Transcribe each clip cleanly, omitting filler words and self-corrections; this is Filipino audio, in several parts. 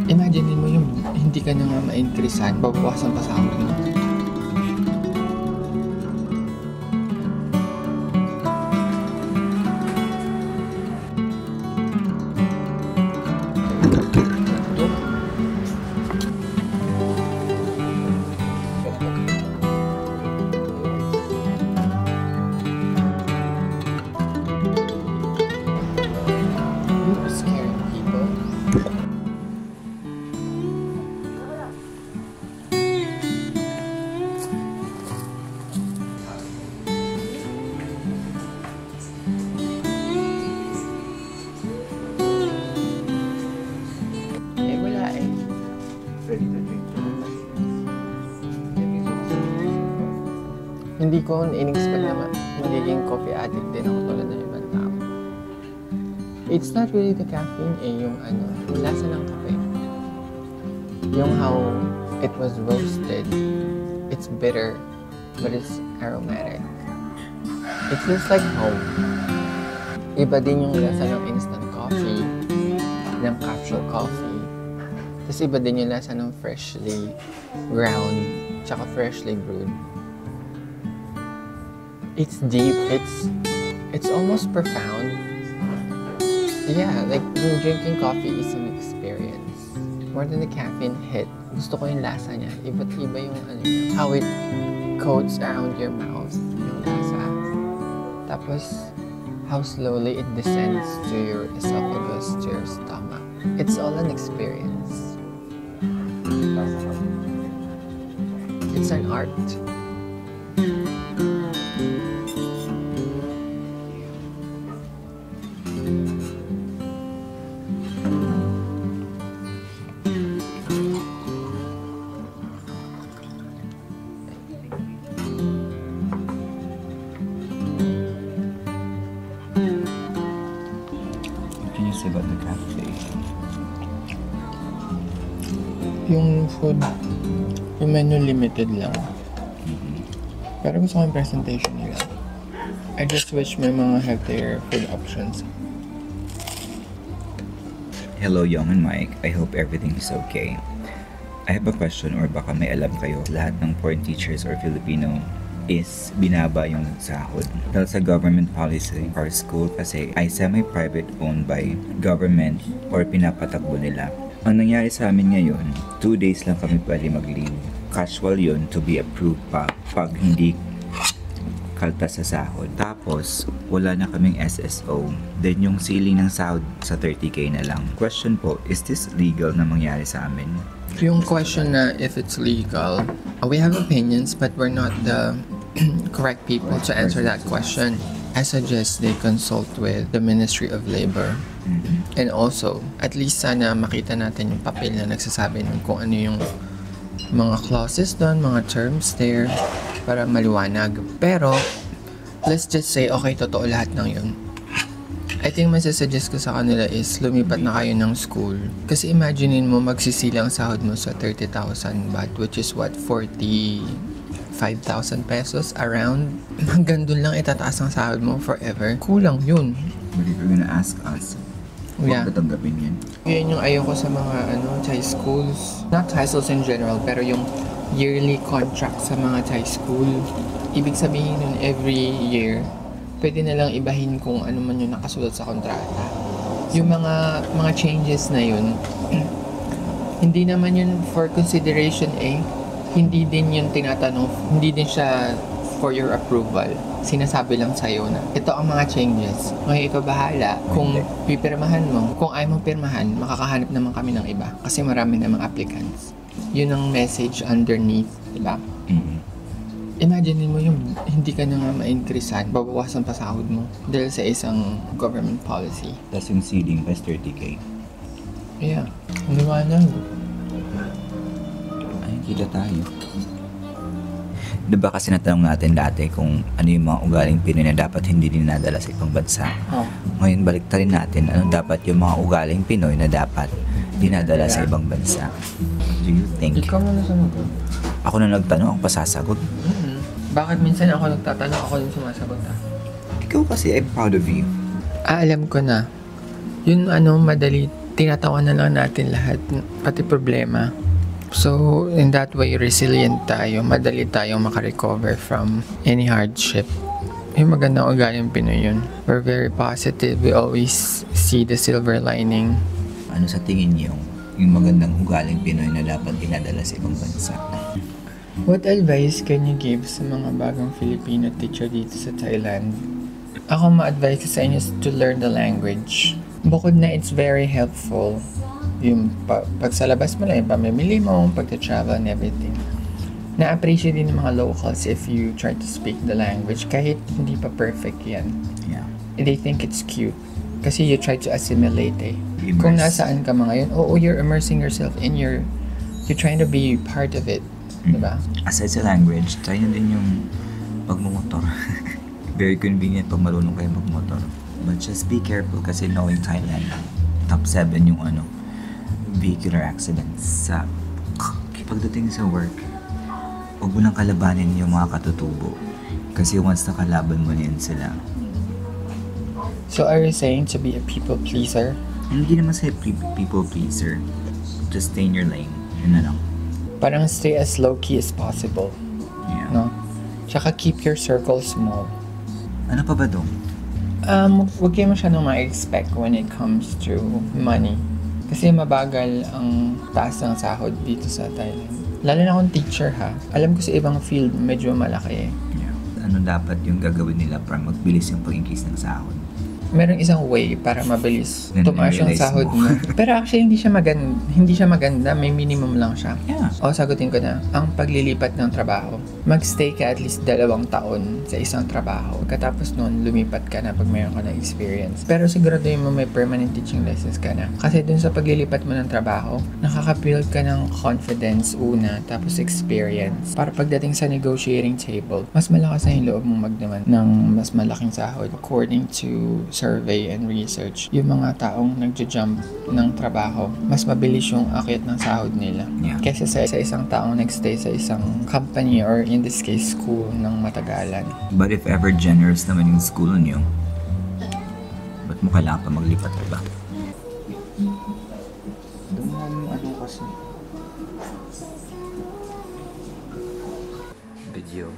Imagine mo yung hindi ka na nga ma-increasean, babawasan pa sa akin. Scaring people. Wala eh. Hindi ko in-expect na magiging coffee addict din ako tulad ng ibang tao. It's not really the caffeine yung lasa ng kape. Yung how it was roasted. It's bitter, but it's aromatic. It feels like home. Iba din yung lasa ng instant coffee, ng capsule coffee. Tapos iba din yung lasa ng freshly ground, tsaka freshly brewed. It's deep, it's almost profound. Yeah, like drinking coffee is an experience. More than the caffeine hit, gusto ko yung lasa niya. Iba't iba yung how it coats around your mouth, yung lasa. Tapos, how slowly it descends to your esophagus, to your stomach. It's all an experience. It's an art. About the cafe. Yung food, yung menu limited lang. Pero gusto ko yung presentation nila. I just wish may mga healthier food options. Hello, Young and Mike. I hope everything is okay. I have a question, or baka may alam kayo. Lahat ng foreign teachers or Filipino is binaba yung sahod. Dahil sa government policy, our school kasi ay semi-private owned by government or pinapatakbo nila. Ang nangyari sa amin ngayon, 2 days lang kami pwede mag-leave. Casual yun to be approved pa pag hindi kaltas sa sahod. Tapos, wala na kaming SSO. Then yung ceiling ng sahod sa 30K na lang. Question po, is this legal na mangyari sa amin? Yung question na if it's legal, we have opinions but we're not the correct people to answer that question. I suggest they consult with the Ministry of Labor. And also, at least sana makita natin yung papel na nagsasabi ng kung ano yung mga clauses doon, mga terms there, para maliwanag. Pero, let's just say, okay, totoo lahat ng yun. I think masasuggest ko sa kanila is lumipat na kayo ng school. Kasi imaginein mo magsisilang sahod mo sa 30,000 baht, which is what, 45,000 pesos around. Hanggang dun lang itataas ang sahod mo forever. Kulang yun. But if you're gonna ask us, Yeah. huwag tatanggapin yan. Yun yung ayoko sa mga Thai schools. Not Thai schools in general, pero yung yearly contract sa mga Thai school. Ibig sabihin nun every year, pwede na lang ibahin kung ano man yung nakasulat sa kontrata. Yung mga changes na yun, hindi naman yun for consideration hindi din yun tinatanong, hindi din siya for your approval. Sinasabi lang sa'yo na ito ang mga changes. Ngayon ikaw bahala kung pipirmahan mo. Kung ayaw mong pirmahan, makakahanap naman kami ng iba kasi marami namang applicants. Yun ang message underneath, diba? Imagine mo yung hindi ka na nga ma-increasean, babawasan pa sahod mo dahil sa isang government policy. Tapos yung ceiling plus 30K. Yeah, liwanag. Ay, kita tayo. Diba kasi natanong natin dati kung ano yung mga ugaling Pinoy na dapat hindi dinadala sa ibang bansa. Ngayon baliktarin natin ano dapat yung mga ugaling Pinoy na dapat dinadala sa ibang bansa. What do you think? Ikaw mo na sumagot. Ako na nagtanong, ako pasasagot. Bakit minsan ako nagtatanong, ako yung sumasagot Ikaw kasi, I'm proud of you. Alam ko na. Yun madali tinatawa na lang natin lahat, pati problema. So, in that way, resilient tayo. Madali tayong makarecover from any hardship. Yung magandang ugaling Pinoy yun. We're very positive. We always see the silver lining. Ano sa tingin niyo yung magandang ugaling Pinoy na dapat dinadala sa ibang bansa? What advice can you give sa mga bagong Filipino teacher dito sa Thailand? Ako ma-advise ko sa inyo is to learn the language. Bukod na it's very helpful. Yung pag sa labas mo lang, yung pamimili mo, pagta-travel and everything. Na-appreciate din ng mga locals if you try to speak the language kahit hindi pa perfect yan. Yeah. They think it's cute. Kasi you try to assimilate eh. Immerse. Kung nasaan ka mga yun, you're immersing yourself in you're trying to be part of it. Diba? Aside sa language, try nyo din yung pagmumotor. Very convenient pag marunong kayo magmotor. But just be careful kasi knowing Thailand, top 7 yung vehicular accidents. Pagdating sa work, huwag mo nang kalabanin yung mga katutubo. Kasi once nakalaban mo yan sila. So are you saying to be a people pleaser? Hindi naman sa people pleaser. Just stay in your lane. Yun na lang. Parang stay as low-key as possible. Yeah. No? Tsaka keep your circle small. Ano pa ba doon? Huwag kayo masyadong ma-expect when it comes to money. Kasi mabagal ang taas ng sahod dito sa Thailand. Lalo na kung teacher ha. Alam ko sa ibang field medyo malaki eh. Yeah. Ano dapat yung gagawin nila para magbilis yung pag-increase ng sahod? Merong isang way para mabilis Then tumaas yung realize sahod mo. mo. Pero actually, hindi siya maganda. May minimum lang siya. Yeah. Sagutin ko na. Ang paglilipat ng trabaho. Magstay ka at least 2 taon sa isang trabaho. Katapos nun, lumipat ka na pag mayroon ka ng experience. Pero siguraduhin mo may permanent teaching license ka na. Kasi dun sa paglilipat mo ng trabaho, nakaka-build ka ng confidence una, tapos experience. Para pagdating sa negotiating table, mas malakas na yung loob mong magdaman ng mas malaking sahod. According to survey and research, yung mga taong nagja-jump ng trabaho, mas mabilis yung akyat ng sahod nila. Yeah. Kesa sa isang taong nagstay sa isang company or in this case, school ng matagalan. But if ever generous naman yung school niyo, ba't mo kailangan pa maglipat, diba? Ano kasi? Video.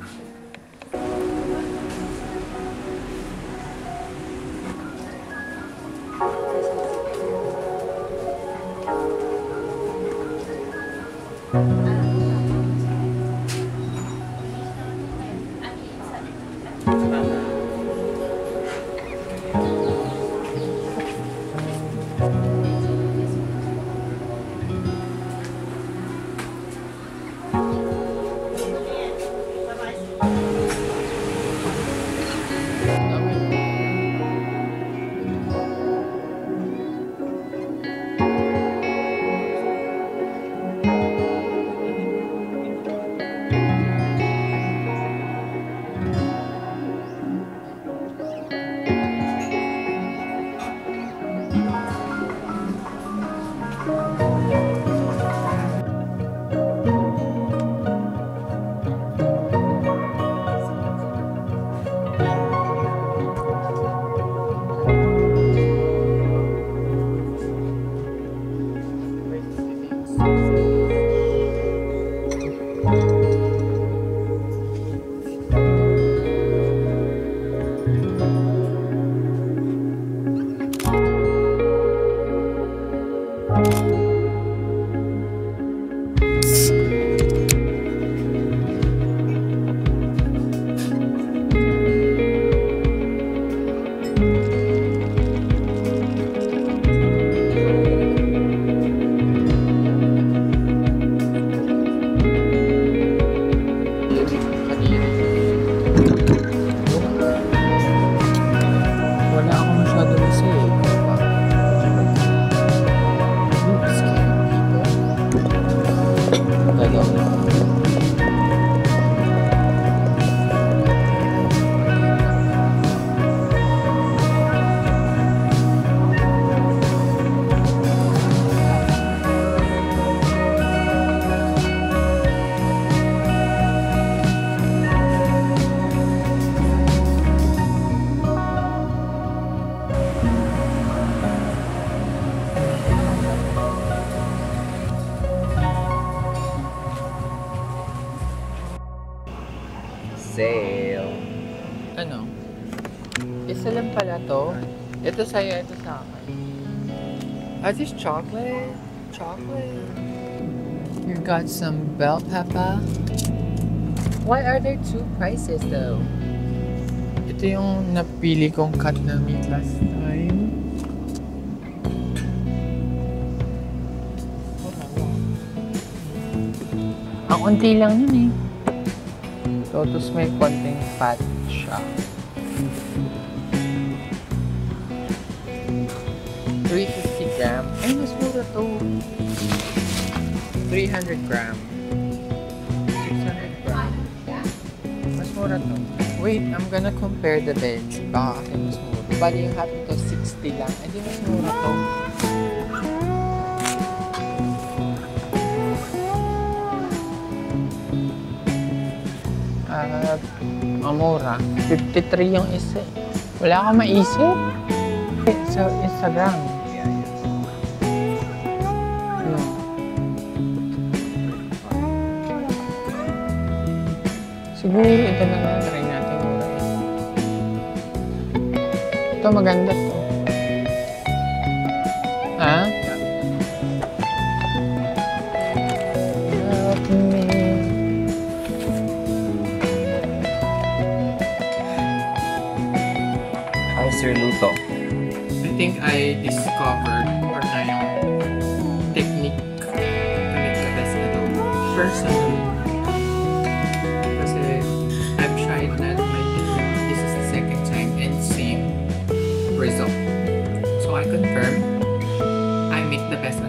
sale. Ano? Isa lang pala to. Ito sa'yo, ito sa akin. Ah, this chocolate? Chocolate. You got some bell pepper. Why are there two prices though? Ito yung napili kong cut na meat last time. Ang unti lang yun eh. So, tapos may konting fat siya. 350 gram. Ay, mas mura to. 300 gram. 600 gram. Mas mura to. Wait, I'm gonna compare the veg. Baka kasi mas mura. Bali yung hot to 60 lang. Ay, di mas mura to. Ang mura. 53 yung isa. Wala kang maisip? Sa Instagram. No. Siguro ito na lang try natin mura eh. Ito maganda to. Ha? Help me. Hi, Sir Luto. I think I discovered or na yung technique to make the best na to. Personally. Kasi I've tried that my technique. This is the second time and same result. So I confirm I make the best